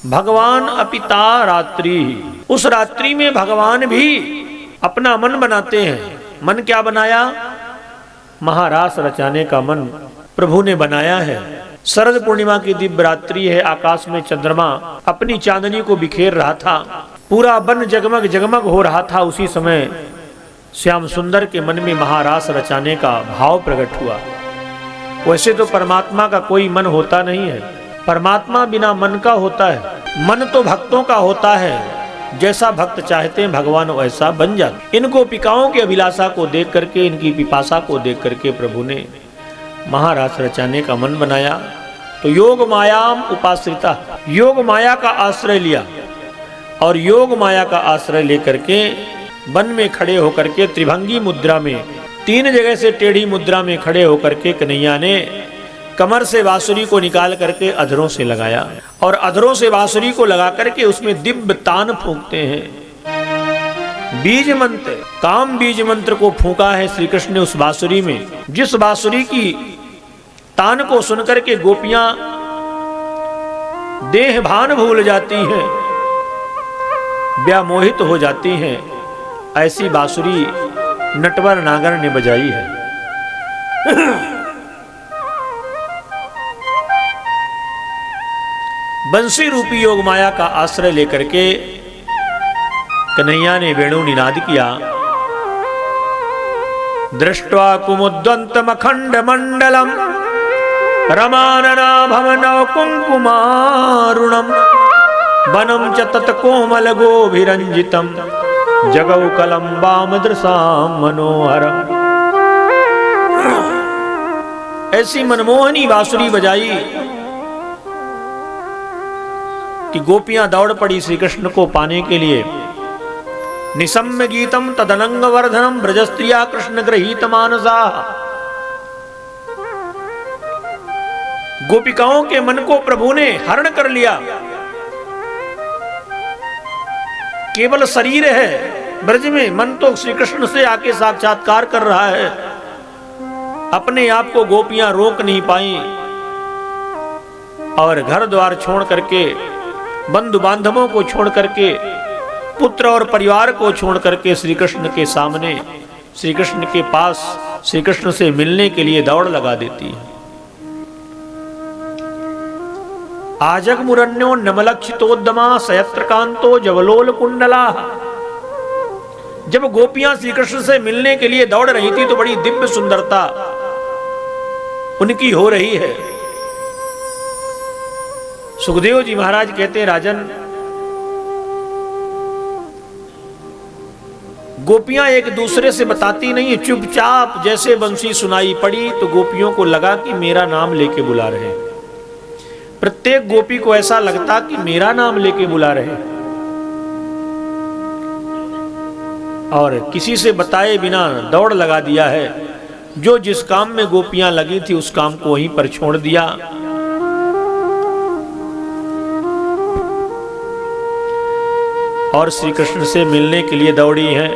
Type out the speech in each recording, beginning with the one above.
भगवान अपिता रात्रि, उस रात्रि में भगवान भी अपना मन बनाते हैं। मन क्या बनाया? महारास रचाने का मन प्रभु ने बनाया है। शरद पूर्णिमा की दिव्य रात्रि है, आकाश में चंद्रमा अपनी चांदनी को बिखेर रहा था, पूरा वन जगमग जगमग हो रहा था। उसी समय श्याम सुंदर के मन में महारास रचाने का भाव प्रकट हुआ। वैसे तो परमात्मा का कोई मन होता नहीं है, परमात्मा बिना मन का होता है। मन तो भक्तों का होता है, जैसा भक्त चाहते हैं भगवान वैसा बन जाते। इन गोपिकाओं की अभिलाषा को देख करके, इनकी पिपासा को देख करके प्रभु ने महारास रचाने का मन बनाया। तो योग मायाम उपाश्रिता, योग माया का आश्रय लिया और योग माया का आश्रय लेकर के वन में खड़े होकर के त्रिभंगी मुद्रा में, तीन जगह से टेढ़ी मुद्रा में खड़े होकर के कन्हैया ने कमर से बांसुरी को निकाल करके अधरों से लगाया और अधरों से बांसुरी को लगा करके उसमें दिव्य तान फूंकते हैं। बीज मंत्र, काम बीज मंत्र को फूंका है श्री कृष्ण ने उस बांसुरी में। जिस बांसुरी की तान को सुनकर के गोपियां देह भान भूल जाती हैं, व्यामोहित हो जाती हैं, ऐसी बांसुरी नटवर नागर ने बजाई है। बंसी रूपी योग माया का आश्रय लेकर के कन्हैया ने वेणु निनाद किया। दृष्ट्वा कुमुद्वंतम अखंड मंडलम रमाननाभम नव कुंकुमारुणम वनम च तत्कोमल गोभिरंजितम जगौ कलम्बाम दृशाम मनोहरम। ऐसी मनमोहनी बांसुरी बजाई कि गोपियां दौड़ पड़ी श्री कृष्ण को पाने के लिए। निसम्य गीतम तदनंग वर्धनम ब्रजस्त्रिया कृष्ण गृहीत मानसा। गोपिकाओं के मन को प्रभु ने हरण कर लिया। केवल शरीर है ब्रज में, मन तो श्री कृष्ण से आके साक्षात्कार कर रहा है। अपने आप को गोपियां रोक नहीं पाई और घर द्वार छोड़ करके, बंधु बांधवों को छोड़ करके, पुत्र और परिवार को छोड़ करके श्री कृष्ण के सामने, श्री कृष्ण के पास, श्री कृष्ण से मिलने के लिए दौड़ लगा देती है। आजग मुरण्यो नमलक्षितोद्दमा सयत्रकांतो जवलोल कुंडला। जब गोपियां श्री कृष्ण से मिलने के लिए दौड़ रही थी तो बड़ी दिव्य सुंदरता उनकी हो रही है। सुखदेव जी महाराज कहते हैं, राजन, गोपियां एक दूसरे से बताती नहीं, चुपचाप जैसे बंसी सुनाई पड़ी तो गोपियों को लगा कि मेरा नाम लेके बुला रहे हैं। प्रत्येक गोपी को ऐसा लगता कि मेरा नाम लेके बुला रहे हैं और किसी से बताए बिना दौड़ लगा दिया है। जो जिस काम में गोपियां लगी थी उस काम को वहीं पर छोड़ दिया। और श्री कृष्ण से मिलने के लिए दौड़ी हैं।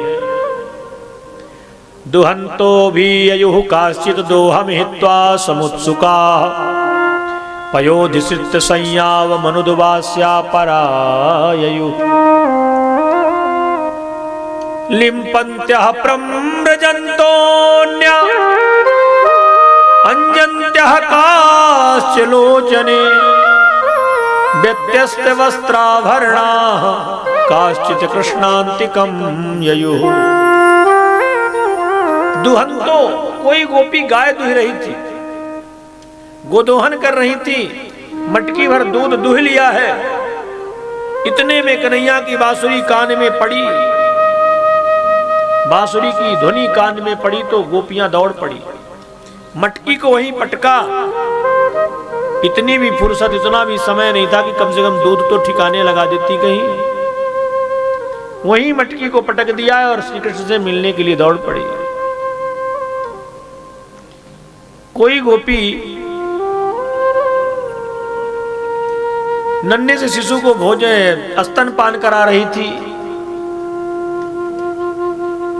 दुहंतो भी अयुः काश्चित् दोहम हित्वा समुत्सुका पयोधिसृत संयाव मनुदुवास्या पराययुः। लिम्पन्त्यः प्रम्रजन्तोऽन्या अंजन्त्यः काश्च लोचने व्यत्यस्तवस्त्राभरणाः काश्चित् कृष्णान्तिकं ययुः। दुहंतो, कोई गोपी गाय दुह रही थी, गोदोहन कर रही थी, मटकी भर दूध दुह लिया है। इतने में कन्हैया की बांसुरी कान में पड़ी, बांसुरी की ध्वनि कान में पड़ी तो गोपियां दौड़ पड़ी, मटकी को वहीं पटका। इतनी भी फुर्सत, इतना भी समय नहीं था कि कम से कम दूध तो ठिकाने लगा देती कहीं। वहीं मटकी को पटक दिया और श्री कृष्ण से मिलने के लिए दौड़ पड़ी। कोई गोपी नन्हे से शिशु को भोजन स्तनपान करा रही थी,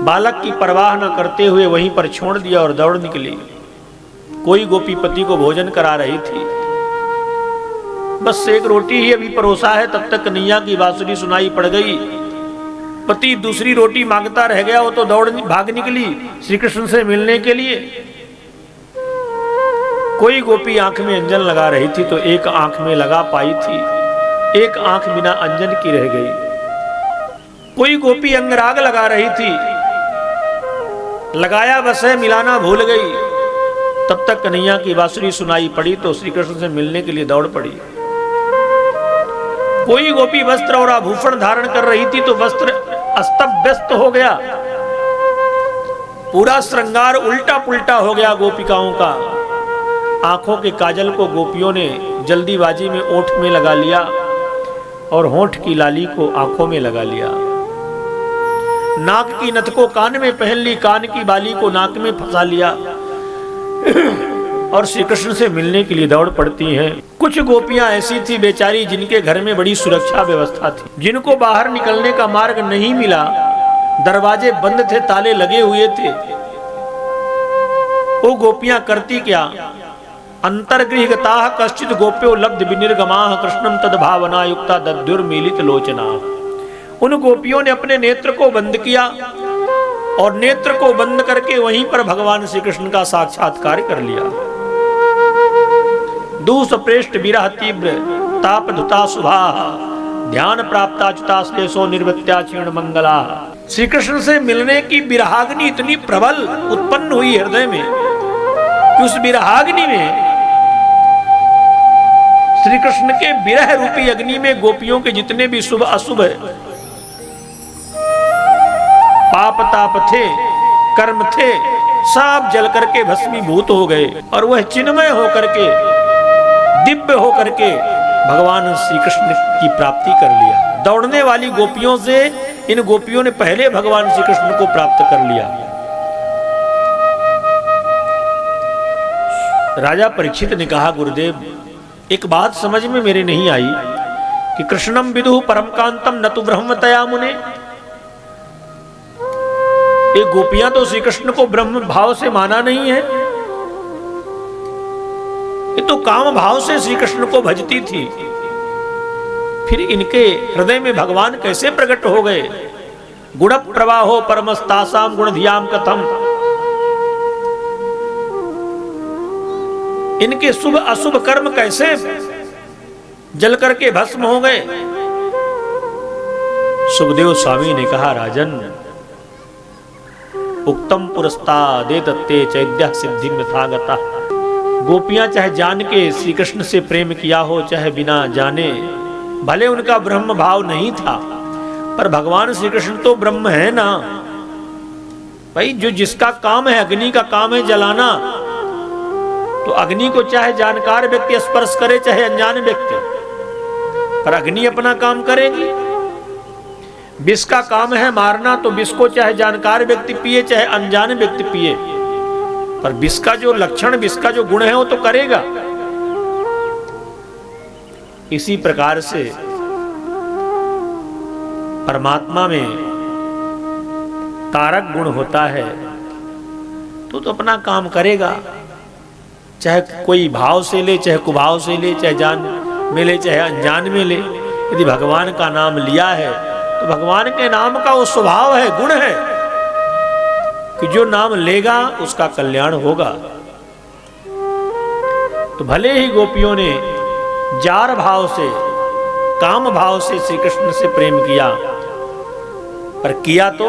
बालक की परवाह न करते हुए वहीं पर छोड़ दिया और दौड़ निकली। कोई गोपी पति को भोजन करा रही थी, बस एक रोटी ही अभी परोसा है, तब तक कन्हैया की बांसुरी सुनाई पड़ गई। पति दूसरी रोटी मांगता रह गया, वो तो दौड़ भाग निकली श्री कृष्ण से मिलने के लिए। कोई गोपी आंख में अंजन लगा रही थी तो एक आंख में लगा पाई थी, एक आंख बिना अंजन की रह गई। कोई गोपी अंगराग लगा रही थी, लगाया बस है, मिलाना भूल गई। तब तक कन्हैया की बांसुरी सुनाई पड़ी तो श्री कृष्ण से मिलने के लिए दौड़ पड़ी। कोई गोपी वस्त्र और आभूषण धारण कर रही थी तो वस्त्र अस्त व्यस्त हो गया, पूरा श्रृंगार उल्टा पुल्टा हो गया गोपिकाओं का। आंखों के काजल को गोपियों ने जल्दीबाजी में ओठ में लगा लिया और होंठ की लाली को आंखों में लगा लिया। नाक की नथ को कान में पहन ली, कान की बाली को नाक में फंसा लिया और श्री कृष्ण से मिलने के लिए दौड़ पड़ती हैं। कुछ गोपियां ऐसी थी बेचारी जिनके घर में बड़ी सुरक्षा व्यवस्था थी, जिनको बाहर निकलने का मार्ग नहीं मिला, दरवाजे बंद थे, ताले लगे हुए थे। वो गोपियां करती क्या, अंतर्गृहगताः कश्चित गोप्यो लब्ध विनिर्गमाः कृष्णम तद भावना युक्ता दद्युर्मीलित लोचना। उन गोपियों ने अपने नेत्र को बंद किया और नेत्र को बंद करके वहीं पर भगवान श्री कृष्ण का साक्षात्कार कर लिया। दूस प्रेष्ठ विरह तीव्र ताप धुता सुभा ध्यान प्राप्ता च्युता श्लेषो निर्वत्या क्षीण मंगला। श्री कृष्ण से मिलने की विरहाग्नि इतनी प्रबल उत्पन्न हुई हृदय में कि उस विरहाग्नि में, श्री कृष्ण के विरह रूपी अग्नि में गोपियों के जितने भी शुभ अशुभ पाप ताप थे, कर्म थे, सब जल करके भस्मीभूत हो गए और वह चिन्मय होकर के, दिव्य होकर के भगवान श्री कृष्ण की प्राप्ति कर लिया। दौड़ने वाली गोपियों से इन गोपियों ने पहले भगवान श्री कृष्ण को प्राप्त कर लिया। राजा परीक्षित ने कहा, गुरुदेव एक बात समझ में मेरे नहीं आई कि कृष्णम विदुः परम कांतम न तु ब्रह्मतया मुने। ये गोपियां तो श्री कृष्ण को ब्रह्म भाव से माना नहीं है, ये तो काम भाव से श्री कृष्ण को भजती थी। फिर इनके हृदय में भगवान कैसे प्रकट हो गए? गुण प्रवाहो परमस्तासाम गुणधियाम कथम। इनके शुभ अशुभ कर्म कैसे जल करके भस्म हो गए? सुखदेव स्वामी ने कहा, राजन उक्तम पुरस्तादे दत्ते चैद्य सिद्धि मिथागता। गोपियां चाहे जान के श्री कृष्ण से प्रेम किया हो, चाहे बिना जाने, भले उनका ब्रह्म भाव नहीं था, पर भगवान श्री कृष्ण तो ब्रह्म है ना भाई। जो जिसका काम है, अग्नि का काम है जलाना, तो अग्नि को चाहे जानकार व्यक्ति स्पर्श करे चाहे अनजान व्यक्ति, पर अग्नि अपना काम करेगी। विष का काम है मारना, तो विष को चाहे जानकार व्यक्ति पिए चाहे अनजान व्यक्ति पिए, पर विष का जो लक्षण, विष का जो गुण है वो तो करेगा। इसी प्रकार से परमात्मा में तारक गुण होता है तो अपना काम करेगा, चाहे कोई भाव से ले चाहे कुभाव से ले, चाहे जान में ले चाहे अनजान में ले। यदि भगवान का नाम लिया है तो भगवान के नाम का वो स्वभाव है, गुण है कि जो नाम लेगा उसका कल्याण होगा। तो भले ही गोपियों ने जार भाव से, काम भाव से श्री कृष्ण से प्रेम किया, पर किया तो,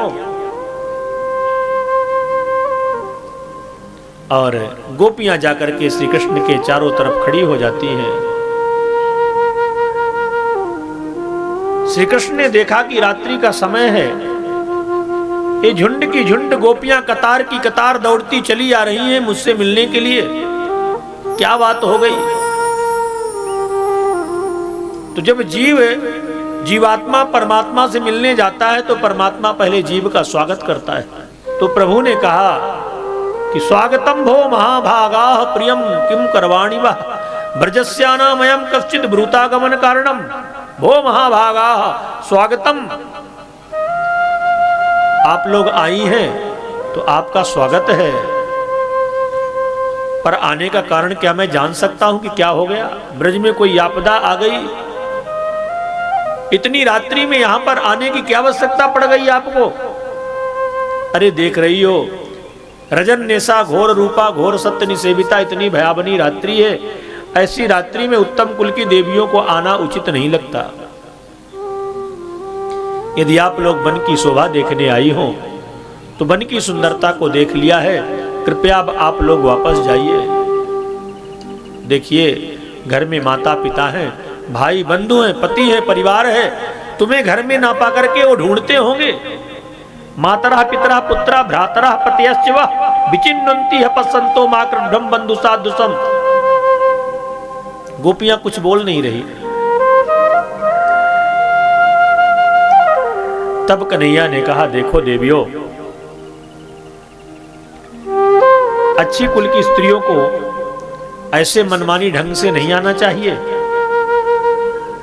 और गोपियां जाकर के श्री कृष्ण के चारों तरफ खड़ी हो जाती हैं। श्री कृष्ण ने देखा कि रात्रि का समय है, ये झुंड की झुंड गोपियां कतार की कतार दौड़ती चली आ रही हैं मुझसे मिलने के लिए। क्या बात हो गई? तो जब जीवात्मा परमात्मा से मिलने जाता है तो परमात्मा पहले जीव का स्वागत करता है। तो प्रभु ने कहा कि स्वागतम भो महाभागाः प्रियम किम करवाणि वः ब्रजस्यानामयं कश्चित् ब्रूतागमन कारणम। भो महाभागाः स्वागतम, आप लोग आई हैं तो आपका स्वागत है। पर आने का कारण क्या मैं जान सकता हूं कि क्या हो गया? ब्रज में कोई आपदा आ गई? इतनी रात्रि में यहां पर आने की क्या आवश्यकता पड़ गई आपको? अरे देख रही हो, रजन नेसा घोर रूपा घोर सत्य निसेविता, इतनी भयावनी रात्रि है। ऐसी रात्रि में उत्तम कुल की देवियों को आना उचित नहीं लगता। यदि आप लोग वन की शोभा देखने आई हो तो वन की सुंदरता को देख लिया है, कृपया अब आप लोग वापस जाइए। देखिए, घर में माता पिता हैं, भाई बंधु हैं, पति है, परिवार है। तुम्हें घर में ना पा करके वो ढूंढते होंगे। मातरः पितरः पुत्रः भ्रातरः पतयश्च वः विचिन्वन्ति ह पश्यन्तो माकृभ्रम बंधु सादृशम। गोपियां कुछ बोल नहीं रही। तब कन्हैया ने कहा, देखो देवियों, अच्छी कुल की स्त्रियों को ऐसे मनमानी ढंग से नहीं आना चाहिए।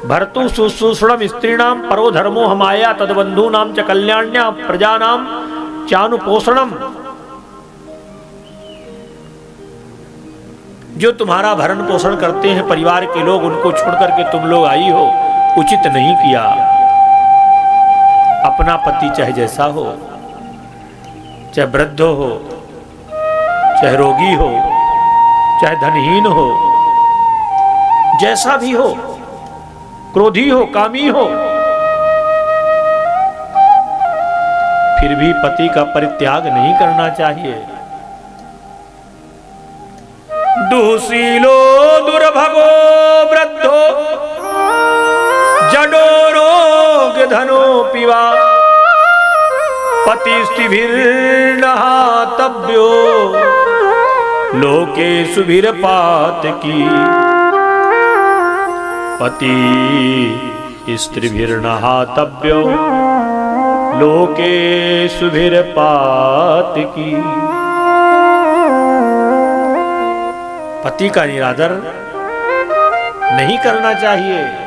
भर्तु सुश्रूषणम स्त्रीणाम परो धर्मो हमाया तदबंधु नाम च कल्याण्या प्रजानाम चानुपोषणम। जो तुम्हारा भरण पोषण करते हैं परिवार के लोग, उनको छोड़ करके तुम लोग आई हो, उचित नहीं किया। अपना पति चाहे जैसा हो, चाहे वृद्ध हो, चाहे रोगी हो, चाहे धनहीन हो, जैसा भी हो, क्रोधी हो, कामी हो, फिर भी पति का परित्याग नहीं करना चाहिए। दुःशीलो दुर्भगो वृद्धो जडो रोग धनोऽपि वा पतिस्त्रिभिर्नहातव्यो लोकेषुभिर्पातकी। पति स्त्रीभिर्नहातव्यो लोकेषुभिर्पातकी। पति का निरादर नहीं करना चाहिए।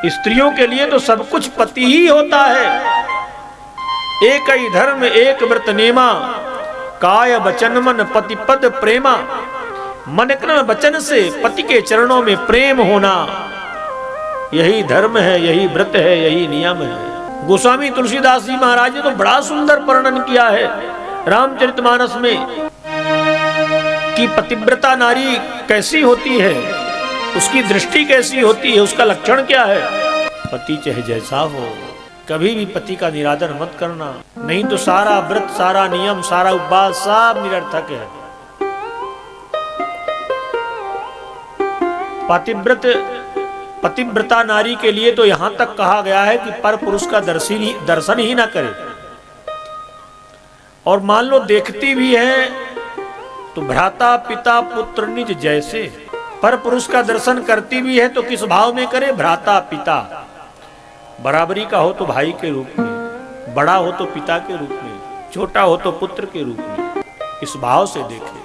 स्त्रियों के लिए तो सब कुछ पति ही होता है। एक ही धर्म एक व्रत नेमा, काय वचन मन पति पद प्रेमा। मन क्रम वचन से पति के चरणों में प्रेम होना, यही धर्म है, यही व्रत है, यही नियम है। गोस्वामी तुलसीदास जी महाराज ने तो बड़ा सुंदर वर्णन किया है रामचरितमानस में कि पतिव्रता नारी कैसी होती है, उसकी दृष्टि कैसी होती है, उसका लक्षण क्या है। पति चाहे जैसा हो, कभी भी पति का निरादर मत करना, नहीं तो सारा व्रत, सारा नियम, सारा उपवास सब निरर्थक है। पतिव्रता नारी के लिए तो यहां तक कहा गया है कि पर पुरुष का दर्शन ही ना करे। और मान लो देखती भी है तो भ्राता पिता पुत्र निज जैसे। पर पुरुष का दर्शन करती भी है तो किस भाव में करे? भ्राता पिता, बराबरी का हो तो भाई के रूप में, बड़ा हो तो पिता के रूप में, छोटा हो तो पुत्र के रूप में, इस भाव से देखे।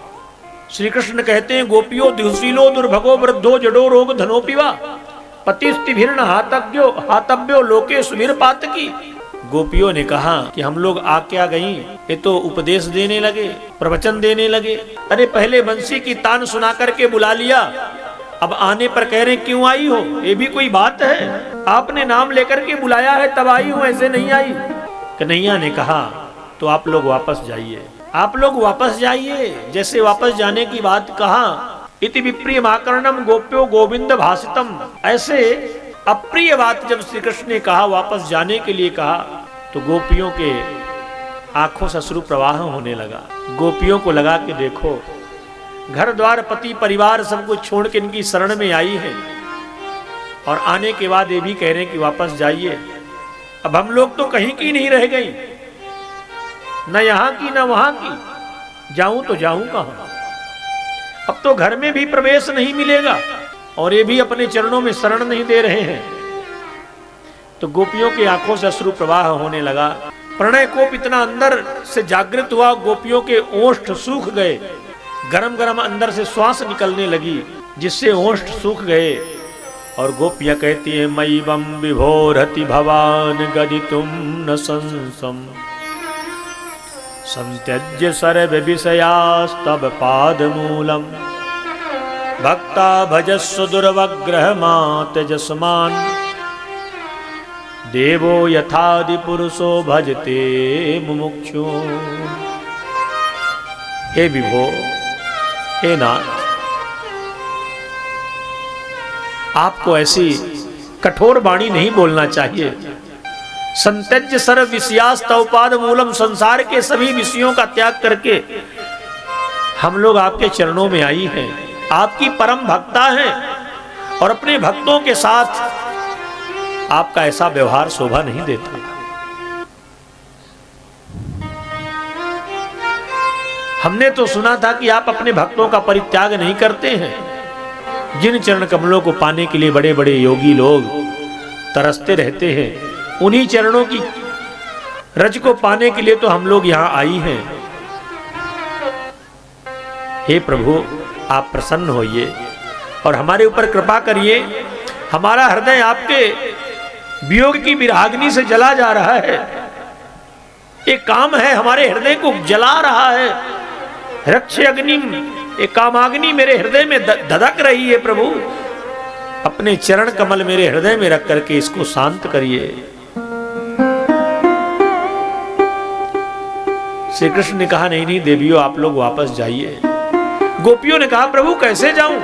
श्री कृष्ण कहते हैं, गोपियों दुःशीलो दुर्भगो वृद्धो जडो रोग धनोऽपि वा पतिस्त्रिभिर्न हातव्यो लोकेषुभिर् पातकी। गोपियों ने कहा कि हम लोग आ क्या गई, ये तो उपदेश देने लगे, प्रवचन देने लगे। अरे पहले बंसी की तान सुना करके बुला लिया, अब आने पर कह रहे क्यों आई हो? ये भी कोई बात है? आपने नाम लेकर के बुलाया है तब आई हूं, ऐसे नहीं आई। कन्हैया ने कहा तो आप लोग वापस जाइए, आप लोग वापस जाइए। जैसे वापस जाने की बात कहा, इति विप्रियमाकर्णम गोप्यो गोविंद भासितम। ऐसे अप्रिय बात जब श्री कृष्ण ने कहा, वापस जाने के लिए कहा, तो गोपियों के आंखों से अश्रु प्रवाह होने लगा। गोपियों को लगा कि देखो, घर द्वार पति परिवार सब कुछ छोड़ के इनकी शरण में आई है, और आने के बाद ये भी कह रहे हैं कि वापस जाइए। अब हम लोग तो कहीं की नहीं रह गई, न यहां की न वहां की, जाऊं तो जाऊं कहां? अब तो घर में भी प्रवेश नहीं मिलेगा, और ये भी अपने चरणों में शरण नहीं दे रहे हैं। तो गोपियों की आंखों से अश्रु प्रवाह होने लगा। प्रणय कोप इतना अंदर से जागृत हुआ, गोपियों के ओष्ठ सूख गए, गरम गरम अंदर से श्वास निकलने लगी, जिससे ओष्ठ सूख गए। और गोपियां कहती हैं, मयिवं विभोरति भवान गदितुं न संसम संत्यज्य सर्व विषयास्तव पादमूलम। भक्ता भजस्व दुर्वग्रह मात जसमान देवो यथादि पुरुषो भजते मुमुक्षु। हे विभो, हे नाथ, आपको ऐसी कठोर वाणी नहीं बोलना चाहिए। संत्यज्य सर्व विषयास्तवपाद मूलम, संसार के सभी विषयों का त्याग करके हम लोग आपके चरणों में आई हैं, आपकी परम भक्ता हैं, और अपने भक्तों के साथ आपका ऐसा व्यवहार शोभा नहीं देता। हमने तो सुना था कि आप अपने भक्तों का परित्याग नहीं करते हैं। जिन चरण कमलों को पाने के लिए बड़े बड़े योगी लोग तरसते रहते हैं, उन्हीं चरणों की रज को पाने के लिए तो हम लोग यहां आई हैं। हे प्रभु, आप प्रसन्न होइए और हमारे ऊपर कृपा करिए। हमारा हृदय आपके वियोग की विराग्नि से जला जा रहा है। एक काम है हमारे हृदय को जला रहा है। रक्ष अग्नि, एक कामाग्नि मेरे हृदय में धधक रही है। प्रभु, अपने चरण कमल मेरे हृदय में रख करके इसको शांत करिए। श्री कृष्ण ने कहा, नहीं नहीं देवियों, आप लोग वापस जाइए। गोपियों ने कहा, प्रभु कैसे जाऊं?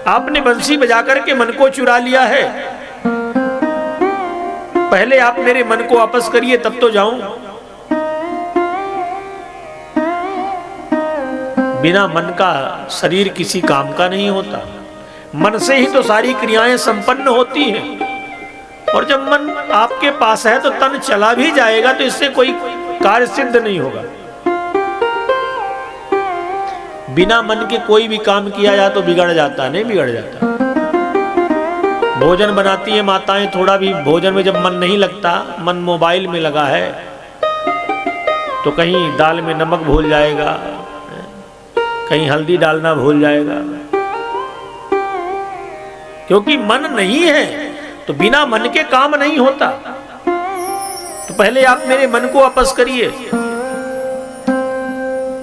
आपने बंसी बजाकर के मन को चुरा लिया है। पहले आप मेरे मन को वापस करिए, तब तो जाऊं। बिना मन का शरीर किसी काम का नहीं होता। मन से ही तो सारी क्रियाएं संपन्न होती हैं। और जब मन आपके पास है तो तन चला भी जाएगा, तो इससे कोई कार्य सिद्ध नहीं होगा। बिना मन के कोई भी काम किया जाए तो बिगड़ जाता, नहीं बिगड़ जाता। भोजन बनाती है माताएं, थोड़ा भी भोजन में जब मन नहीं लगता, मन मोबाइल में लगा है, तो कहीं दाल में नमक भूल जाएगा, कहीं हल्दी डालना भूल जाएगा। क्योंकि मन नहीं है तो बिना मन के काम नहीं होता। तो पहले आप मेरे मन को वापस करिए।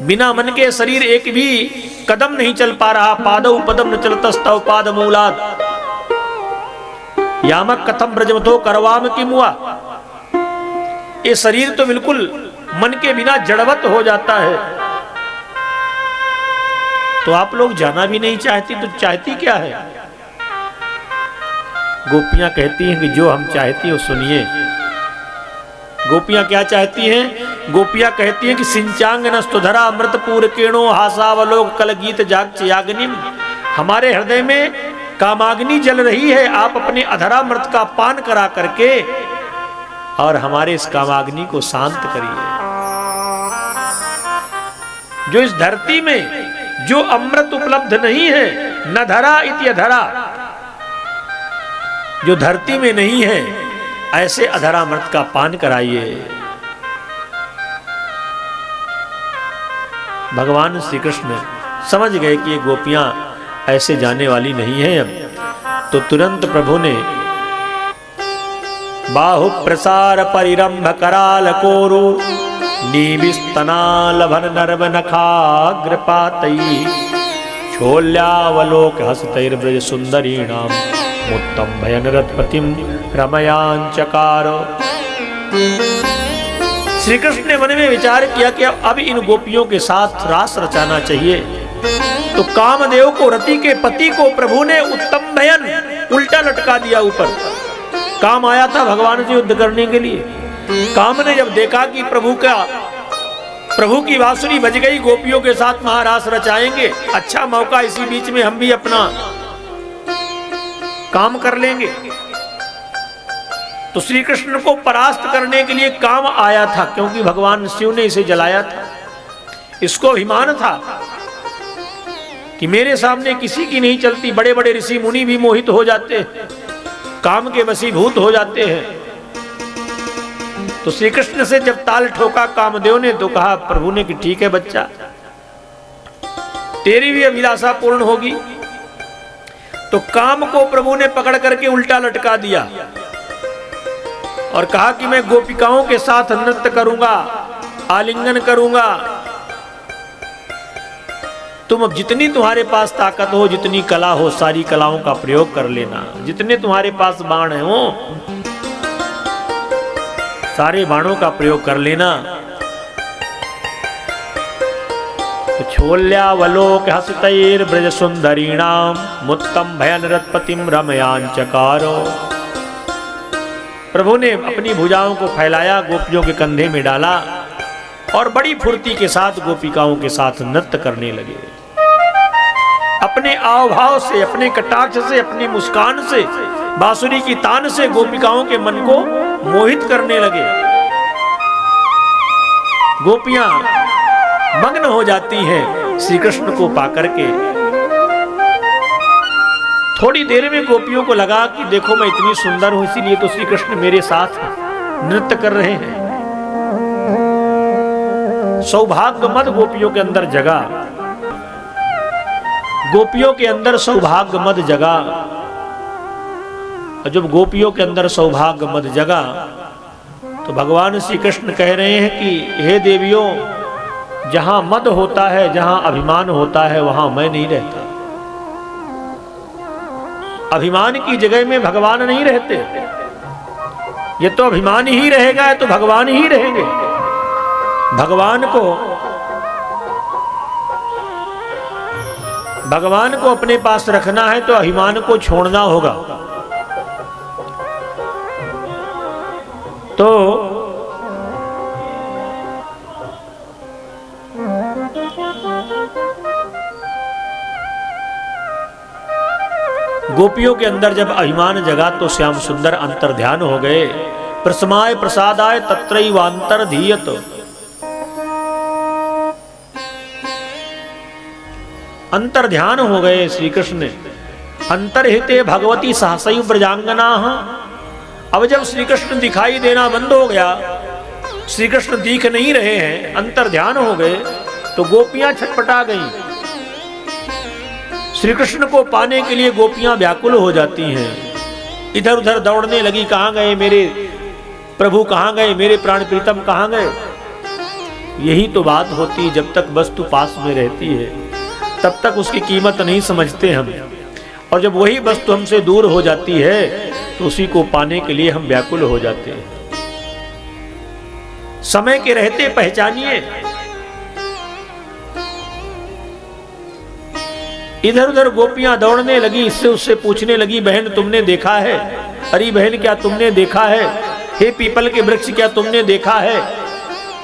बिना मन के शरीर एक भी कदम नहीं चल पा रहा। पादौ पदम न चलतस्तव पाद मूलात् यामक कथम ब्रजमतो करवाम किमुआ। ये शरीर तो बिल्कुल मन के बिना जड़वत हो जाता है। तो आप लोग जाना भी नहीं चाहती, तो चाहती क्या है? गोपियां कहती हैं कि जो हम चाहती हो सुनिए। गोपियां क्या चाहती हैं? गोपियां कहती हैं कि सिंचांग नस्तुधरा अमृत पूर किरणो हासावलोक कल गीत जाग याग्निम। हमारे हृदय में कामाग्नि जल रही है, आप अपने अधरामृत का पान करा करके और हमारे इस कामाग्नि को शांत करिए। जो इस धरती में जो अमृत उपलब्ध नहीं है, न धरा इति अधरा, जो धरती में नहीं है, ऐसे अधरामृत का पान कराइए। भगवान श्री कृष्ण समझ गए कि ये गोपियां ऐसे जाने वाली नहीं है। अब तो तुरंत प्रभु ने बाहु प्रसार परिरंभ कराल कोरु नीविस्तनालभन नर्व नखाग्रपातई छोल्यावलोक हस्तैर्ब्रज सुंदरीणाम मुत्तम भयन रथपतिम रमयांचकार। श्री कृष्ण ने मन में विचार किया कि अब इन गोपियों के साथ रास रचाना चाहिए। तो कामदेव को, रति के पति को प्रभु ने उत्तम भयन उल्टा लटका दिया ऊपर। काम आया था भगवान से युद्ध करने के लिए। काम ने जब देखा कि प्रभु की बांसुरी बज गई, गोपियों के साथ महारास रचाएंगे, अच्छा मौका, इसी बीच में हम भी अपना काम कर लेंगे। तो श्री कृष्ण को परास्त करने के लिए काम आया था, क्योंकि भगवान शिव ने इसे जलाया था। इसको अभिमान था कि मेरे सामने किसी की नहीं चलती। बड़े बड़े ऋषि मुनि भी मोहित हो जाते हैं, काम के वशीभूत हो जाते हैं। तो श्री कृष्ण से जब ताल ठोका कामदेव ने, तो कहा प्रभु ने कि ठीक है बच्चा, तेरी भी अभिलाषा पूर्ण होगी। तो काम को प्रभु ने पकड़ करके उल्टा लटका दिया और कहा कि मैं गोपिकाओं के साथ नृत्य करूंगा, आलिंगन करूंगा। तुम अब जितनी तुम्हारे पास ताकत हो, जितनी कला हो, सारी कलाओं का प्रयोग कर लेना। जितने तुम्हारे पास बाण है हो, सारे बाणों का प्रयोग कर लेना। तो छोल्यावलोक हसितैर ब्रज सुंदरीणाम मुत्तम भयनरतपतिम रमयांचकारो। प्रभु ने अपनी भुजाओं को फैलाया, गोपियों के कंधे में डाला और बड़ी फुर्ती के साथ गोपिकाओं के साथ नृत्य करने लगे। अपने आवभाव से, अपने कटाक्ष से, अपनी मुस्कान से, बांसुरी की तान से गोपिकाओं के मन को मोहित करने लगे। गोपियां मग्न हो जाती हैं श्री कृष्ण को पाकर के। थोड़ी देर में गोपियों को लगा कि देखो मैं इतनी सुंदर हूं, इसीलिए तो श्री कृष्ण मेरे साथ नृत्य कर रहे हैं। सौभाग्य मद गोपियों के अंदर जगा, गोपियों के अंदर सौभाग्य मद जगा। और जब गोपियों के अंदर सौभाग्य मद जगा तो भगवान श्री कृष्ण कह रहे हैं कि हे देवियों, जहां मद होता है, जहां अभिमान होता है, वहां मैं नहीं रहता। अभिमान की जगह में भगवान नहीं रहते। ये तो अभिमान ही रहेगा, तो भगवान ही रहेंगे। भगवान को अपने पास रखना है तो अभिमान को छोड़ना होगा। तो गोपियों के अंदर जब अभिमान जगा तो श्याम सुंदर अंतर ध्यान हो गए। प्रसमाय प्रसादाय तत्रैवांतर धीयत। अंतर ध्यान हो गए श्री कृष्ण। अंतर्हिते भगवती सहसैव ब्रजांगना। अब जब श्री कृष्ण दिखाई देना बंद हो गया, श्री कृष्ण दिख नहीं रहे हैं, अंतर ध्यान हो गए, तो गोपियां छटपटा गईं। श्री कृष्ण को पाने के लिए गोपियां व्याकुल हो जाती हैं, इधर उधर दौड़ने लगी। कहां गए मेरे प्रभु, कहां गए मेरे प्राण प्रीतम, कहां गए। यही तो बात होती, जब तक वस्तु पास में रहती है तब तक उसकी कीमत नहीं समझते हम, और जब वही वस्तु हमसे दूर हो जाती है तो उसी को पाने के लिए हम व्याकुल हो जाते हैं। समय के रहते पहचानिए। इधर उधर गोपियां दौड़ने लगी, इससे उससे पूछने लगी, बहन तुमने देखा है? अरे बहन क्या तुमने देखा है? हे पीपल के वृक्ष क्या तुमने देखा है?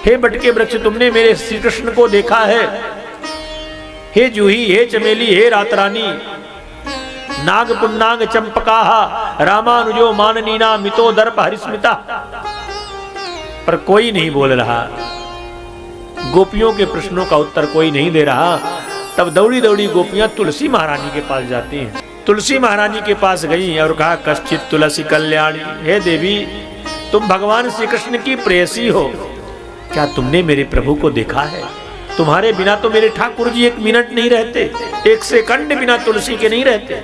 हे बट के वृक्ष तुमने मेरे श्री कृष्ण को देखा है? हे जूही, हे चमेली, हे रातरानी, नाग पुन्नाग चंपकाहा, रामानुजो माननीना मितो दर्प हरिस्मिता। पर कोई नहीं बोल रहा, गोपियों के प्रश्नों का उत्तर कोई नहीं दे रहा। तब दौड़ी दौड़ी गोपियां तुलसी महारानी के पास जाती हैं। तुलसी महारानी के पास गई और कहा, कश्चित तुलसी कल्याणी। हे देवी, तुम भगवान श्री कृष्ण की प्रेयसी हो, क्या तुमने मेरे प्रभु को देखा है? तुम्हारे बिना तो मेरे ठाकुर जी एक मिनट नहीं रहते, एक सेकंड बिना तुलसी के नहीं रहते।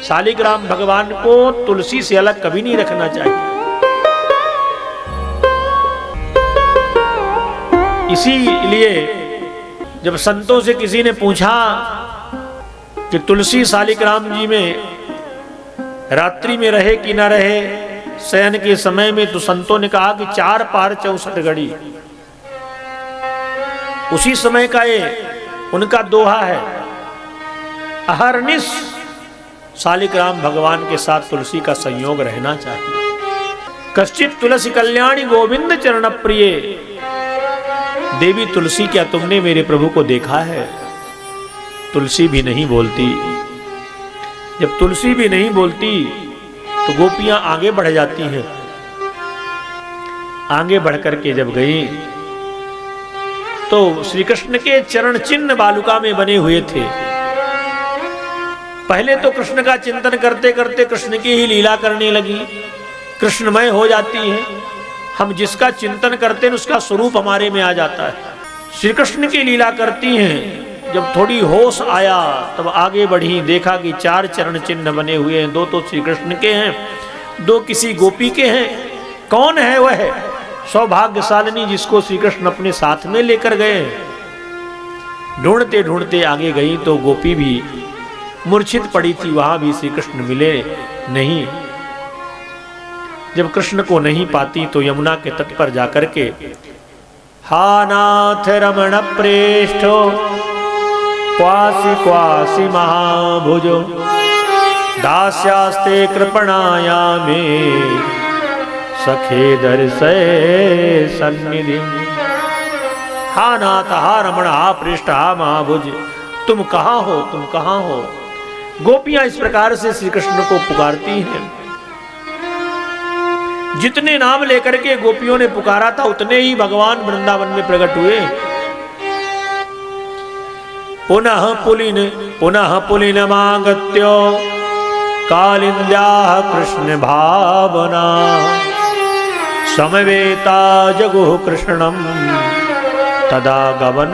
शालिग्राम भगवान को तुलसी से अलग कभी नहीं रखना चाहिए। इसीलिए जब संतों से किसी ने पूछा कि तुलसी शालिग्राम जी में रात्रि में रहे कि ना रहे शयन के समय में, तो संतों ने कहा कि 4 पार 64 घड़ी। उसी समय का ये उनका दोहा है, अहरनिश शालिग्राम भगवान के साथ तुलसी का संयोग रहना चाहिए। कश्चित तुलसी कल्याणी गोविंद चरण प्रिय। देवी तुलसी, क्या तुमने मेरे प्रभु को देखा है? तुलसी भी नहीं बोलती। जब तुलसी भी नहीं बोलती तो गोपियां आगे बढ़ जाती हैं। आगे बढ़कर के जब गई तो श्री कृष्ण के चरण चिन्ह बालुका में बने हुए थे। पहले तो कृष्ण का चिंतन करते करते कृष्ण की ही लीला करने लगी, कृष्णमय हो जाती है। हम जिसका चिंतन करते हैं उसका स्वरूप हमारे में आ जाता है। श्री कृष्ण की लीला करती हैं। जब थोड़ी होश आया तब आगे बढ़ी, देखा कि 4 चरण चिन्ह बने हुए हैं। 2 तो श्री कृष्ण के हैं, 2 किसी गोपी के हैं। कौन है वह सौभाग्यशालिनी जिसको श्री कृष्ण अपने साथ में लेकर गए? ढूंढते ढूंढते आगे गई तो गोपी भी मूर्छित पड़ी थी, वहां भी श्री कृष्ण मिले नहीं। जब कृष्ण को नहीं पाती तो यमुना के तट पर जाकर के हा नाथ रमण प्रेष्ठो क्वासी क्वासी महाभुजो दास्यास्ते कृपणाया में सखे दर्शय सन्निधि। हा नाथ, हा रमण, हा पृष्ठ, हा महाभुज, तुम कहाँ हो, तुम कहाँ हो। गोपियां इस प्रकार से श्री कृष्ण को पुकारती हैं। जितने नाम लेकर के गोपियों ने पुकारा था उतने ही भगवान वृंदावन में प्रकट हुए। पुनः पुलिन मागत्यो कालिंद्या कृष्ण भावना समवेता जगुः कृष्णम तदा गवन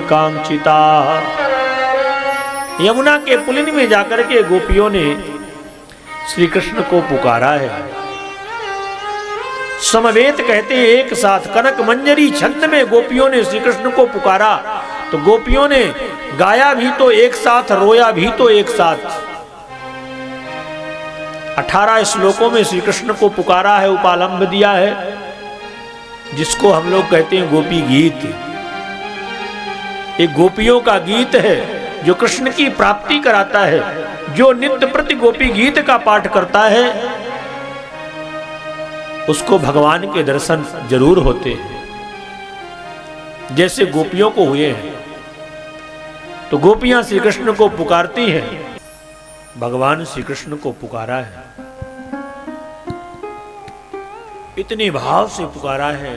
कांक्षिता। यमुना के पुलिन में जाकर के गोपियों ने श्री कृष्ण को पुकारा है। समवेत कहते हैं एक साथ, कनक मंजरी छंद में गोपियों ने श्री कृष्ण को पुकारा। तो गोपियों ने गाया भी तो एक साथ, रोया भी तो एक साथ। 18 श्लोकों में श्री कृष्ण को पुकारा है, उपालंब दिया है, जिसको हम लोग कहते हैं गोपी गीत। एक गोपियों का गीत है जो कृष्ण की प्राप्ति कराता है। जो नित्य प्रति गोपी गीत का पाठ करता है उसको भगवान के दर्शन जरूर होते हैं, जैसे गोपियों को हुए हैं। तो गोपियां श्री कृष्ण को पुकारती हैं, भगवान श्री कृष्ण को पुकारा है, इतने भाव से पुकारा है।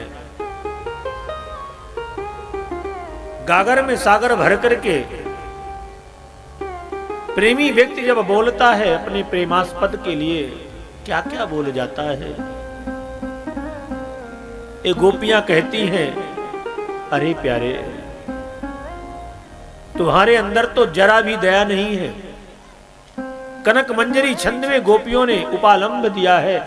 गागर में सागर भर करके प्रेमी व्यक्ति जब बोलता है अपने प्रेमास्पद के लिए, क्या क्या बोल जाता है। ये गोपियां कहती हैं, अरे प्यारे, तुम्हारे अंदर तो जरा भी दया नहीं है। कनक मंजरी छंद में गोपियों ने उपालंब दिया है।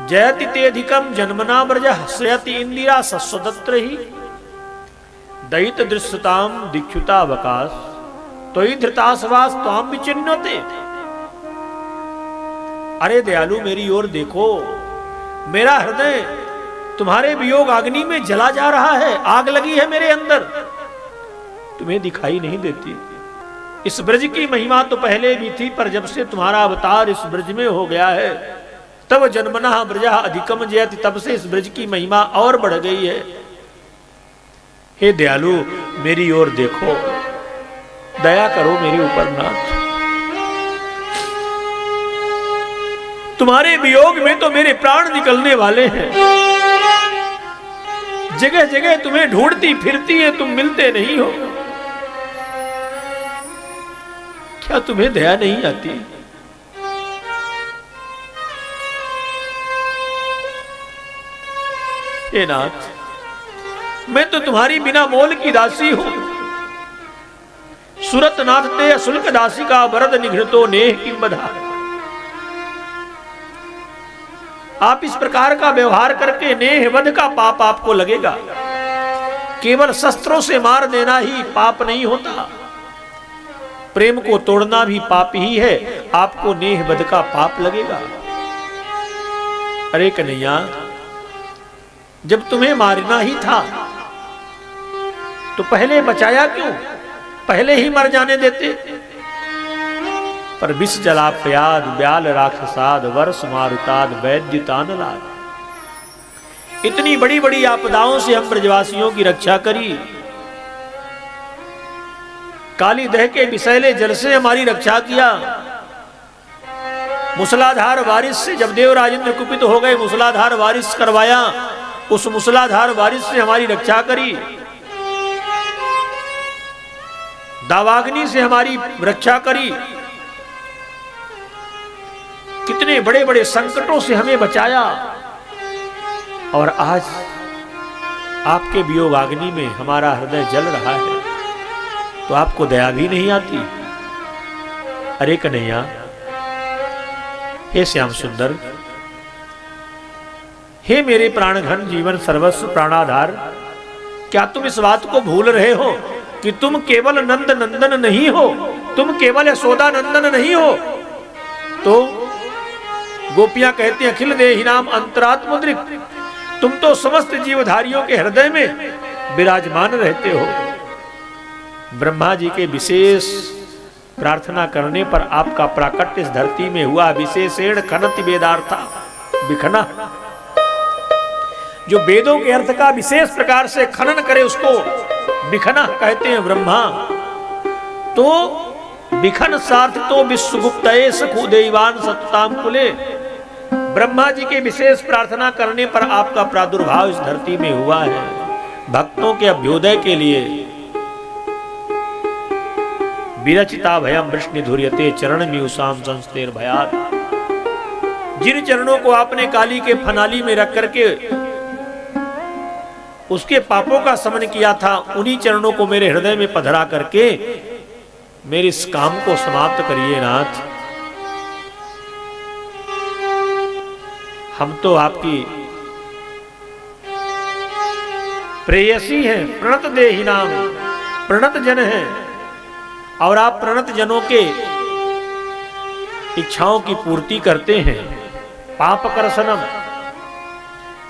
जयति तेधिकम जन्मना ब्रज हस्यति इंदिरा सस्वदत्र ही दयित दृश्यताम दीक्षुतावकाश त्वयि धृतासवास त्वाम विचिन्नते। अरे दयालु, मेरी ओर देखो, मेरा हृदय तुम्हारे वियोग अग्नि में जला जा रहा है, आग लगी है मेरे अंदर, तुम्हें दिखाई नहीं देती। इस ब्रज की महिमा तो पहले भी थी, पर जब से तुम्हारा अवतार इस ब्रज में हो गया है, तब जन्मना ब्रजा अधिकम जयति, तब से इस ब्रज की महिमा और बढ़ गई है। हे दयालु, मेरी ओर देखो, दया करो मेरे ऊपर नाथ। तुम्हारे वियोग में तो मेरे प्राण निकलने वाले हैं। जगह जगह तुम्हें ढूंढती फिरती है, तुम मिलते नहीं हो। क्या तुम्हें दया नहीं आती? हे नाथ, मैं तो तुम्हारी बिना मोल की दासी हूं। सुरत नाथ ते शुल्क दासी का वरद निघृतो नेह किम बधा। आप इस प्रकार का व्यवहार करके नेह वध का पाप आपको लगेगा। केवल शस्त्रों से मार देना ही पाप नहीं होता, प्रेम को तोड़ना भी पाप ही है। आपको नेह वध का पाप लगेगा। अरे कन्हैया, जब तुम्हें मारना ही था तो पहले बचाया क्यों? पहले ही मर जाने देते। पर विष जला प्याद ब्याल राक्षसाद वर्ष मारुताद वैद्य तानलाद। इतनी बड़ी बड़ी आपदाओं से हम ब्रजवासियों की रक्षा करी। काली दह के विषैले जल से हमारी रक्षा किया। मूसलाधार बारिश से जब देवराजेंद्र कुपित हो गए, मूसलाधार बारिश करवाया, उस मूसलाधार बारिश से हमारी रक्षा करी। दावाग्नि से हमारी रक्षा करी। कितने बड़े बड़े संकटों से हमें बचाया। और आज आपके वियोगाग्नि में हमारा हृदय जल रहा है, तो आपको दया भी नहीं आती? अरे कन्हैया, हे श्याम सुंदर, हे मेरे प्राणघन जीवन सर्वस्व प्राणाधार, क्या तुम इस बात को भूल रहे हो कि तुम केवल नंद नंदन नहीं हो, तुम केवल यशोदा नंदन नहीं हो? तो गोपियां कहती हैं, अखिल देहि नाम अंतरात्मोद्रिक, तुम तो समस्त जीवधारियों के हृदय में विराजमान रहते हो। ब्रह्मा जी के विशेष प्रार्थना करने पर आपका प्राकट्य इस धरती में हुआ। विशेषेण खनति वेदार्था विखना, जो वेदों के अर्थ का विशेष प्रकार से खनन करे उसको विखना कहते हैं ब्रह्मा। तो विखन सार्थ तो विश्वगुप्त सखु देवान सत्ताम कुले, ब्रह्मा जी के विशेष प्रार्थना करने पर आपका प्रादुर्भाव इस धरती में हुआ है भक्तों के अभ्युदय के लिए। विरचिता भयम वृष्णि धुर्यते चरण म्यूसाम संस्तेर भयात, जिन चरणों को आपने काली के फनाली में रख करके उसके पापों का समन किया था, उन्हीं चरणों को मेरे हृदय में पधरा करके मेरे इस काम को समाप्त करिए नाथ। हम तो आपकी प्रेयसी हैं, प्रणत देहि नाम, प्रणत जन हैं, और आप प्रणत जनों के इच्छाओं की पूर्ति करते हैं। पाप कर्षणम,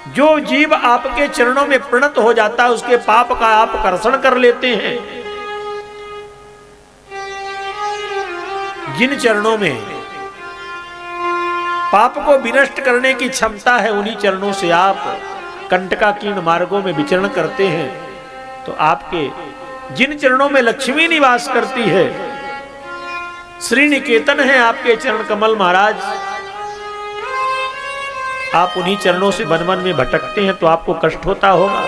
जो जीव आपके चरणों में प्रणत हो जाता है उसके पाप का आप कर्षण कर लेते हैं। जिन चरणों में पाप को विनष्ट करने की क्षमता है, उन्हीं चरणों से आप कंटकाकीर्ण मार्गों में विचरण करते हैं। तो आपके जिन चरणों में लक्ष्मी निवास करती है, श्री निकेतन है आपके चरण कमल महाराज, आप उन्हीं चरणों से वन वन में भटकते हैं तो आपको कष्ट होता होगा।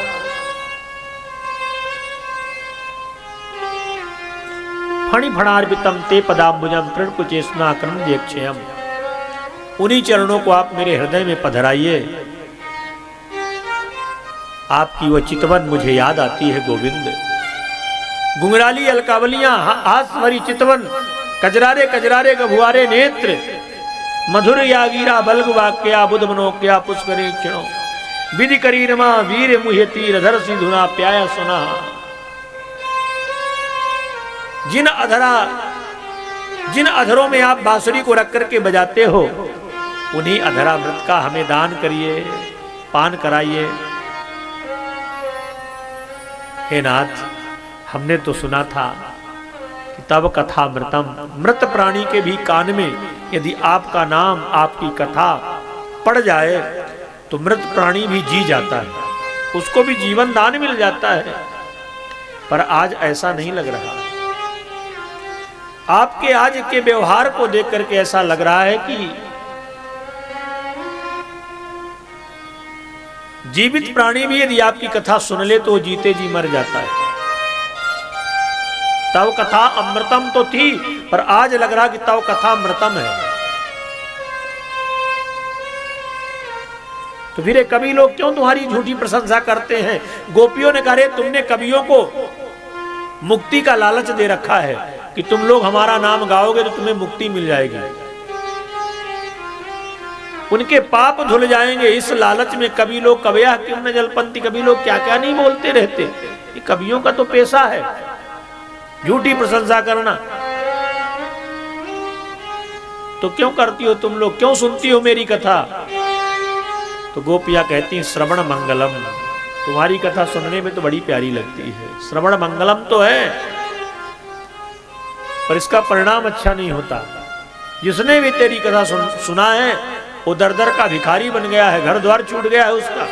फणि फणार्पितम ते पदाम्बुजम तृणकुचेष्णा क्रंद्यक्षयम, उन्हीं चरणों को आप मेरे हृदय में पधराइए। आपकी वो चितवन मुझे याद आती है गोविंद। गुंगराली अलकावलियां हास भरी चितवन, कजरारे कजरारे गभुआरे नेत्र, मधुर यागीरा बल्ग वाक्या बुध मनोक्या पुष्करे क्षणों, विधि करीरमा वीर मुहे तीर धर सिंधुना प्याया सुना। जिन अधरों में आप बांसुरी को रख करके बजाते हो, उन्हीं अधरा मृत का हमें दान करिए, पान कराइए। हे नाथ, हमने तो सुना था कि तब कथा मृतम, मृत प्राणी के भी कान में यदि आपका नाम आपकी कथा पड़ जाए तो मृत प्राणी भी जी जाता है, उसको भी जीवन दान मिल जाता है। पर आज ऐसा नहीं लग रहा। आपके आज के व्यवहार को देख करके ऐसा लग रहा है कि जीवित प्राणी भी यदि आपकी कथा सुन ले तो जीते जी मर जाता है। तव कथा अमृतम तो थी, पर आज लग रहा कि तव कथा अमृतम है। तो फिर कवि लोग क्यों तुम्हारी झूठी प्रशंसा करते हैं? गोपियों ने कहा, तुमने कवियों को मुक्ति का लालच दे रखा है कि तुम लोग हमारा नाम गाओगे तो तुम्हें मुक्ति मिल जाएगी, उनके पाप धुल जाएंगे। इस लालच में कवि लोग कवया क्यों न जलपंथी, कवि लोग क्या क्या नहीं बोलते रहते। ये कवियों का तो पेशा है झूठी प्रशंसा करना। तो क्यों करती हो तुम लोग, क्यों सुनती हो मेरी कथा? तो गोपियां कहती हैं, श्रवण मंगलम, तुम्हारी कथा सुनने में तो बड़ी प्यारी लगती है, श्रवण मंगलम तो है, पर इसका परिणाम अच्छा नहीं होता। जिसने भी तेरी कथा सुना है वो दर दर का भिखारी बन गया है, घर द्वार छूट गया है उसका।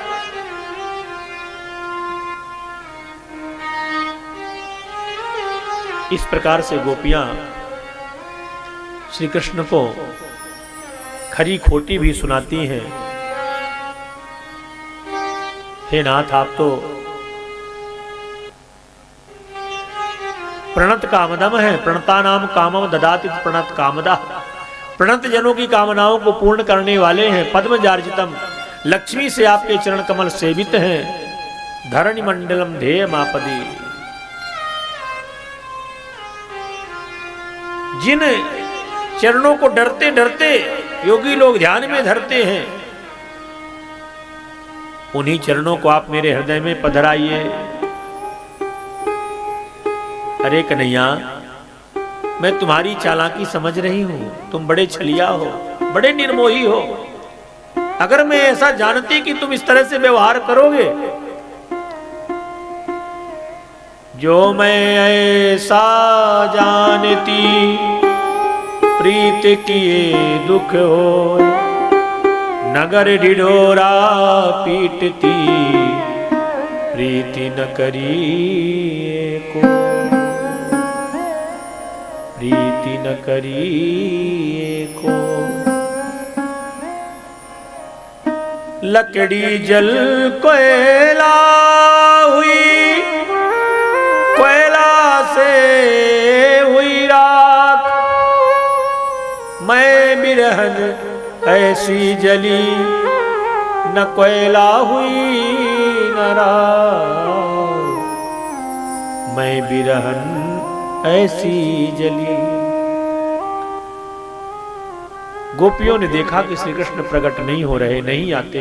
इस प्रकार से गोपियां श्री कृष्ण को खरी खोटी भी सुनाती हैं। हे नाथ, आप तो प्रणत कामदम है, प्रणता नाम कामम ददाति प्रणत कामदा, प्रणत जनों की कामनाओं को पूर्ण करने वाले हैं। पद्मजार्जितम, लक्ष्मी से आपके चरण कमल सेवित हैं। धरणि मंडलम ध्येय मापदी, जिन चरणों को डरते डरते योगी लोग ध्यान में धरते हैं, उन्हीं चरणों को आप मेरे हृदय में पधराइए। अरे कन्हैया, मैं तुम्हारी चालाकी समझ रही हूं, तुम बड़े छलिया हो, बड़े निर्मोही हो। अगर मैं ऐसा जानती कि तुम इस तरह से व्यवहार करोगे, जो मैं ऐसा जानती प्रीत किए दुख हो, नगर ढिढोरा पीटती प्रीति न करिए को, प्रीति न करिए को। लकड़ी जल कोयला हुई, कोयला से हुई राख, मैं बिरहन ऐसी जली, न कोयला हुई न राख, मैं बिरहन ऐसी जली। गोपियों ने देखा कि श्री कृष्ण प्रकट नहीं हो रहे, नहीं आते।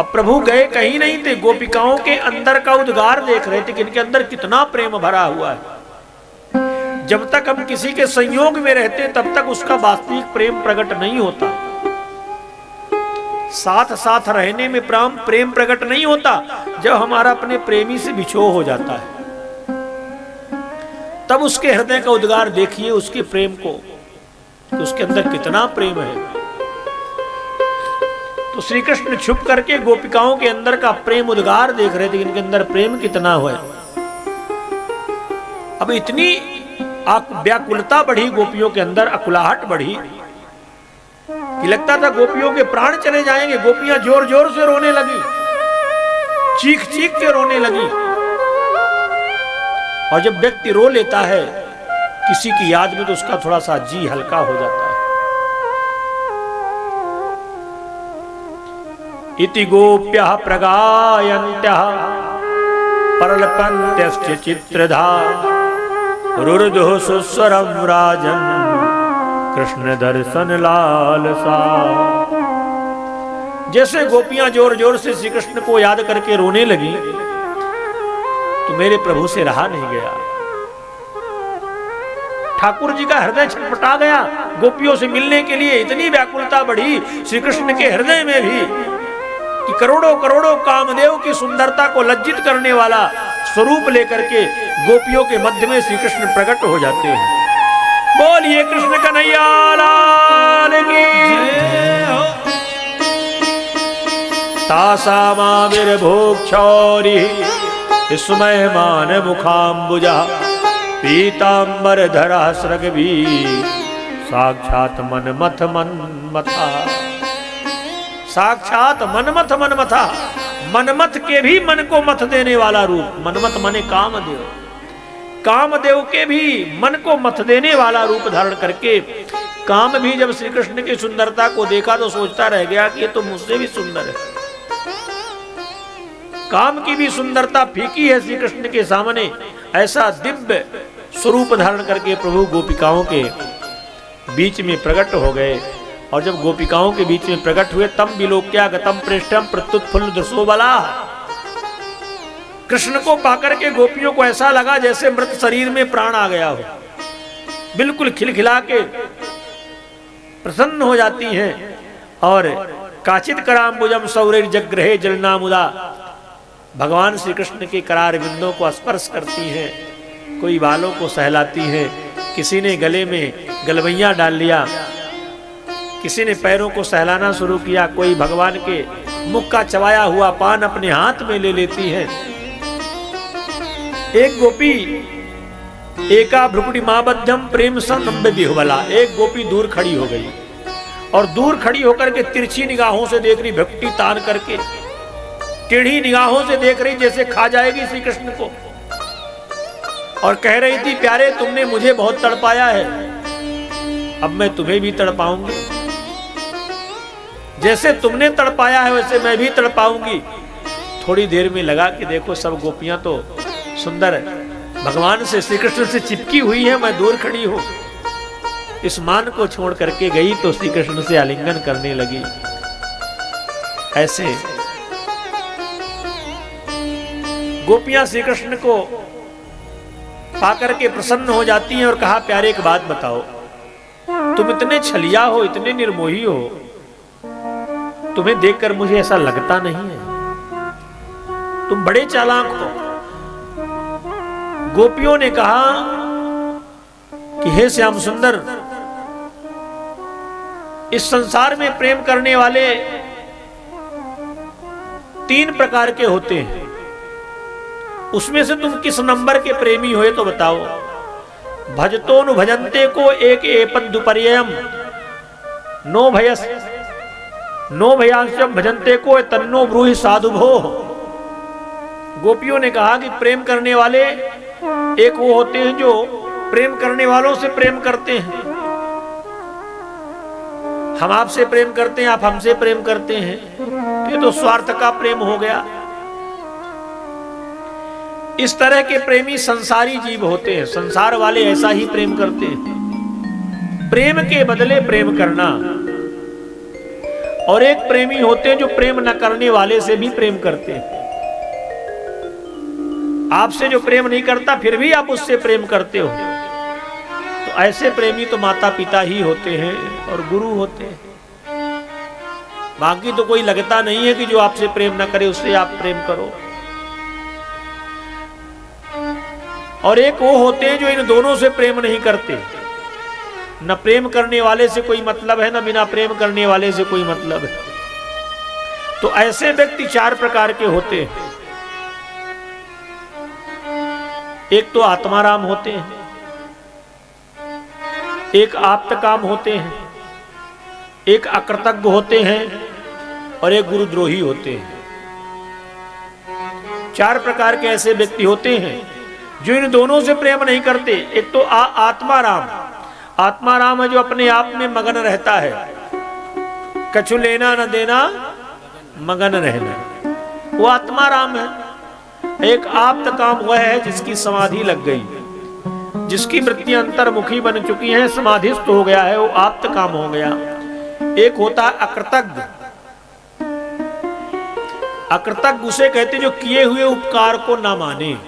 अब प्रभु गए कहीं नहीं थे, गोपिकाओं के अंदर का उद्गार देख रहे थे कि इनके अंदर कितना प्रेम भरा हुआ है। जब तक हम किसी के संयोग में रहते तब तक उसका वास्तविक प्रेम प्रकट नहीं होता। साथ साथ रहने में प्रेम प्रकट नहीं होता। जब हमारा अपने प्रेमी से बिछोह हो जाता है, तब उसके हृदय का उद्गार देखिए, उसके प्रेम को, कि उसके अंदर कितना प्रेम है। तो श्री कृष्ण छुप करके गोपिकाओं के अंदर का प्रेम उद्गार देख रहे थे, इनके अंदर प्रेम कितना हुआ है। अब इतनी व्याकुलता बढ़ी गोपियों के अंदर, अकुलाहट बढ़ी कि लगता था गोपियों के प्राण चले जाएंगे। गोपियां जोर जोर से रोने लगी, चीख चीख के रोने लगी। और जब व्यक्ति रो लेता है किसी की याद में, तो उसका थोड़ा सा जी हल्का हो जाता है। इति गोप्यः प्रगायन्त्यः परल्पन्त्यश्च चित्रधा, रुरुदुः सुस्वरं राजन् कृष्ण दर्शन लालसा। जैसे गोपियां जोर जोर से श्री कृष्ण को याद करके रोने लगी, तो मेरे प्रभु से रहा नहीं गया। ठाकुर जी का हृदय छटपटा गया गोपियों से मिलने के लिए। इतनी व्याकुलता बढ़ी श्री कृष्ण के हृदय में भी कि करोड़ों करोड़ों कामदेव की सुंदरता को लज्जित करने वाला स्वरूप लेकर के गोपियों के मध्य में श्री कृष्ण प्रकट हो जाते हैं। बोलिए कृष्ण कन्हैया लाल की जय। तासामाविर्भोक्षौरी स्मयमान मुखाम्बुजा, पीतांबरधरा स्रग्वी साक्षात मनमथ मनमथा। साक्षात मनमथ मनमथा, मनमथ के भी मन को मथ देने वाला रूप। मनमथ माने कामदेव, कामदेव के भी मन को मथ देने वाला रूप धारण करके काम भी जब श्री कृष्ण की सुंदरता को देखा तो सोचता रह गया कि ये तो मुझसे भी सुंदर है। काम की भी सुंदरता फीकी है श्री कृष्ण के सामने। ऐसा दिव्य स्वरूप धारण करके प्रभु गोपिकाओं के बीच में प्रकट हो गए। और जब गोपिकाओं के बीच में प्रकट हुए, तम विलोक्या गतम पृष्ठम प्रत्युत्फुल्ल दृशोबला। कृष्ण को पाकर के गोपियों को ऐसा लगा जैसे मृत शरीर में प्राण आ गया हो। बिल्कुल खिलखिला के प्रसन्न हो जाती हैं और काचित कराम्बुजम सौरैर जग्रहे जलनामुदा, भगवान श्री कृष्ण के करार बिंदों को स्पर्श करती हैं। कोई बालों को सहलाती हैं, किसी ने गले में गलवैया डाल लिया, किसी ने पैरों को सहलाना शुरू किया, कोई भगवान के मुख का चबाया हुआ पान अपने हाथ में ले लेती है। एक गोपी एका भ्रुकुटी माबद्धम प्रेम संबे बिहुबला, एक गोपी दूर खड़ी हो गई और दूर खड़ी होकर के तिरछी निगाहों से देख रही, भ्रुकुटी तान करके टेढ़ी निगाहों से देख रही जैसे खा जाएगी श्री कृष्ण को। और कह रही थी, प्यारे तुमने मुझे बहुत तड़पाया है, अब मैं तुम्हें भी तड़पाऊंगी। जैसे तुमने तड़पाया है वैसे मैं भी तड़पाऊंगी। थोड़ी देर में लगा कि देखो सब गोपियां तो सुंदर भगवान से श्री कृष्ण से चिपकी हुई है, मैं दूर खड़ी हूं। इस मान को छोड़ करके गई तो श्री कृष्ण से आलिंगन करने लगी। ऐसे गोपियां श्री कृष्ण को पाकर के प्रसन्न हो जाती हैं और कहा प्यारे एक बात बताओ, तुम इतने छलिया हो, इतने निर्मोही हो, तुम्हें देखकर मुझे ऐसा लगता नहीं है, तुम बड़े चालाक हो। गोपियों ने कहा कि हे श्याम सुंदर, इस संसार में प्रेम करने वाले 3 प्रकार के होते हैं, उसमें से तुम किस नंबर के प्रेमी हो तो बताओ। भजतोनु भजन्ते को एक एपद्दुपर्ययम् नो भयांश भजन्ते को तन्नो ब्रूहि साधु भो। गोपियों ने कहा कि प्रेम करने वाले एक वो होते हैं जो प्रेम करने वालों से प्रेम करते हैं, हम आपसे प्रेम करते हैं, आप हमसे प्रेम करते हैं, ये तो स्वार्थ का प्रेम हो गया। इस तरह के प्रेमी संसारी जीव होते हैं, संसार वाले ऐसा ही प्रेम करते हैं, प्रेम के बदले प्रेम करना। और एक प्रेमी होते हैं जो प्रेम न करने वाले से भी प्रेम करते हैं, आपसे जो प्रेम नहीं करता फिर भी आप उससे प्रेम करते हो, तो ऐसे प्रेमी तो माता पिता ही होते हैं और गुरु होते हैं। बाकी तो कोई लगता नहीं है कि जो आपसे प्रेम न करे उससे आप प्रेम करो। और एक वो होते हैं जो इन दोनों से प्रेम नहीं करते, न प्रेम करने वाले से कोई मतलब है, न बिना प्रेम करने वाले से कोई मतलब है। तो ऐसे व्यक्ति 4 प्रकार के होते हैं। एक तो आत्माराम होते हैं, एक आप्तकाम होते हैं, एक अकृतज्ञ होते हैं और एक गुरुद्रोही होते हैं। 4 प्रकार के ऐसे व्यक्ति होते हैं जो इन दोनों से प्रेम नहीं करते। एक तो आत्माराम, आत्माराम है जो अपने आप में मगन रहता है, कछु लेना न देना मगन रहना, वो आत्माराम है। एक आप्त काम वह है जिसकी समाधि लग गई, जिसकी वृत्ति अंतर्मुखी बन चुकी है, समाधिस्थ हो गया है, वो आप्त काम हो गया। एक होता है अकृतज्ञ, अकृतज्ञ उसे कहते जो किए हुए उपकार को ना माने।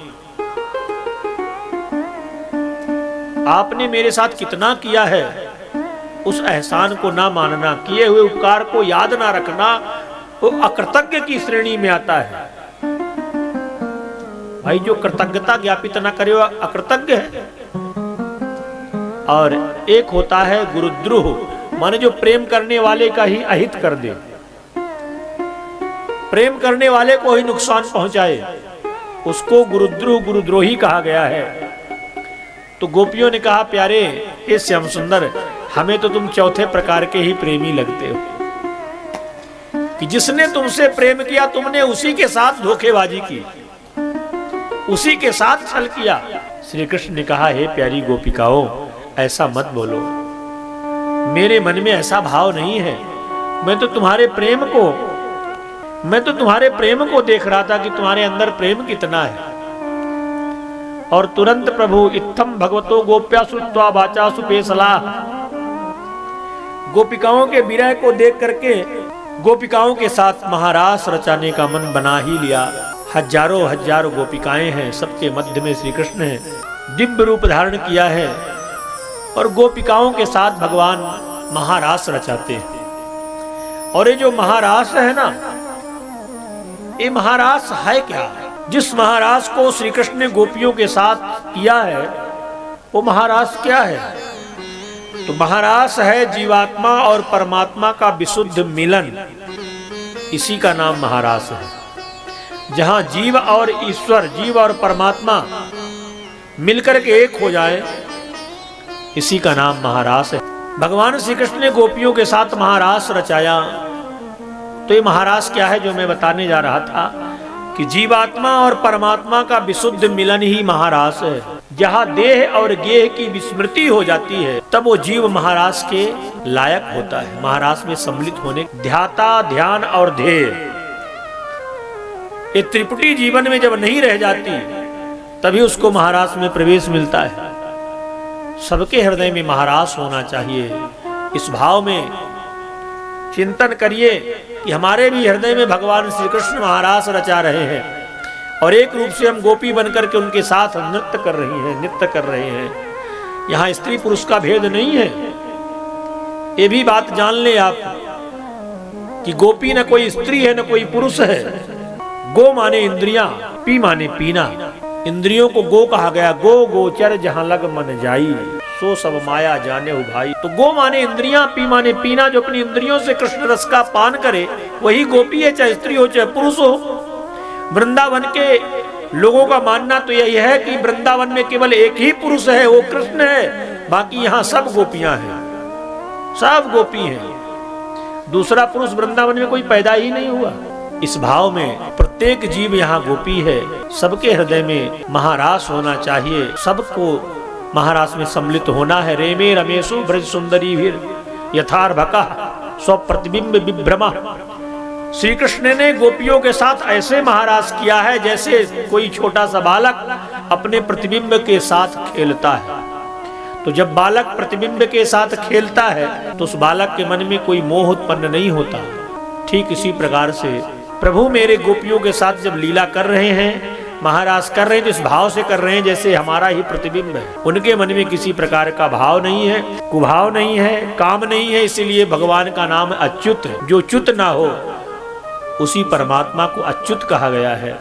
आपने मेरे साथ कितना किया है उस एहसान को ना मानना, किए हुए उपकार को याद ना रखना, वो अकृतज्ञ की श्रेणी में आता है। भाई जो कृतज्ञता ज्ञापित ना करे वो अकृतज्ञ है। और एक होता है गुरुद्रोह, माने जो प्रेम करने वाले का ही अहित कर दे, प्रेम करने वाले को ही नुकसान पहुंचाए, उसको गुरुद्रोह गुरुद्रोही कहा गया है। तो गोपियों ने कहा प्यारे हे श्याम सुंदर, हमें तो तुम 4थे प्रकार के ही प्रेमी लगते हो, कि जिसने तुमसे प्रेम किया तुमने उसी के साथ धोखेबाजी की, उसी के साथ छल किया। श्री कृष्ण ने कहा हे प्यारी गोपिकाओं, ऐसा मत बोलो, मेरे मन में ऐसा भाव नहीं है, मैं तो तुम्हारे प्रेम को देख रहा था कि तुम्हारे अंदर प्रेम कितना है। और तुरंत प्रभु इत्थम भगवतो गोप्या श्रुत्वा वाचा सुपेसला, गोपिकाओं के विरह को देख करके गोपिकाओं के साथ महारास रचाने का मन बना ही लिया। हजारों गोपिकाएं हैं, सबके मध्य में श्री कृष्ण है, दिव्य रूप धारण किया है और गोपिकाओं के साथ भगवान महारास रचाते हैं। और ये जो महारास है ना, ये महारास है क्या? जिस महारास को श्री कृष्ण ने गोपियों के साथ किया है वो महारास क्या है? तो महारास है जीवात्मा और परमात्मा का विशुद्ध मिलन, इसी का नाम महारास है। जहां जीव और ईश्वर, जीव और परमात्मा मिलकर के एक हो जाए, इसी का नाम महारास है। भगवान श्री कृष्ण ने गोपियों के साथ महारास रचाया। तो ये महारास क्या है जो मैं बताने जा रहा था, कि जीवात्मा और परमात्मा का विशुद्ध मिलन ही महारास है। जहां देह और गेह की विस्मृति हो जाती है तब वो जीव महारास के लायक होता है, महारास में सम्मिलित होने। ध्याता, ध्यान और ध्येय, ये त्रिपुटी जीवन में जब नहीं रह जाती तभी उसको महारास में प्रवेश मिलता है। सबके हृदय में महारास होना चाहिए। इस भाव में चिंतन करिए कि हमारे भी हृदय में भगवान श्री कृष्ण महारास रचा रहे हैं और एक रूप से हम गोपी बनकर के उनके साथ नृत्य कर रहे हैं। यहाँ स्त्री पुरुष का भेद नहीं है। ये भी बात जान ले आप कि गोपी न कोई स्त्री है न कोई पुरुष है। गो माने इंद्रियां, पी माने पीना। इंद्रियों को गो कहा गया। गो गोचर जहां लग मन जाई, सो सब माया जाने हो भाई। तो गो माने इंद्रियां, पी माने पीना। जो अपनी इंद्रियों से कृष्ण रस का पान करे वही गोपी है, चाहे स्त्री हो चाहे पुरुष हो। वृंदावन के लोगों का मानना तो यही है कि वृंदावन में केवल एक ही पुरुष है, वो कृष्ण है। बाकी यहाँ सब गोपियां हैं, सब गोपी हैं। दूसरा पुरुष वृंदावन में कोई पैदा ही नहीं हुआ। इस भाव में प्रत्येक जीव यहाँ गोपी है। सबके हृदय में महारास होना चाहिए, सबको महारास में सम्मिलित होना है। रेमे रमेशु ब्रज सुंदरी भीर यथार्भका स्व प्रतिबिंब विभ्रमा। श्री कृष्ण ने गोपियों के साथ ऐसे महारास किया है जैसे कोई छोटा सा बालक अपने प्रतिबिंब के साथ खेलता है। तो जब बालक प्रतिबिंब के साथ खेलता है तो उस बालक के मन में कोई मोह उत्पन्न नहीं होता। ठीक इसी प्रकार से प्रभु मेरे गोपियों के साथ जब लीला कर रहे हैं, महारास कर रहे हैं, तो इस भाव से कर रहे हैं जैसे हमारा ही प्रतिबिंब है। उनके मन में किसी प्रकार का भाव नहीं है, कुभाव नहीं है, काम नहीं है। इसीलिए भगवान का नाम अच्युत। जो च्युत ना हो उसी परमात्मा को अच्युत कहा गया है।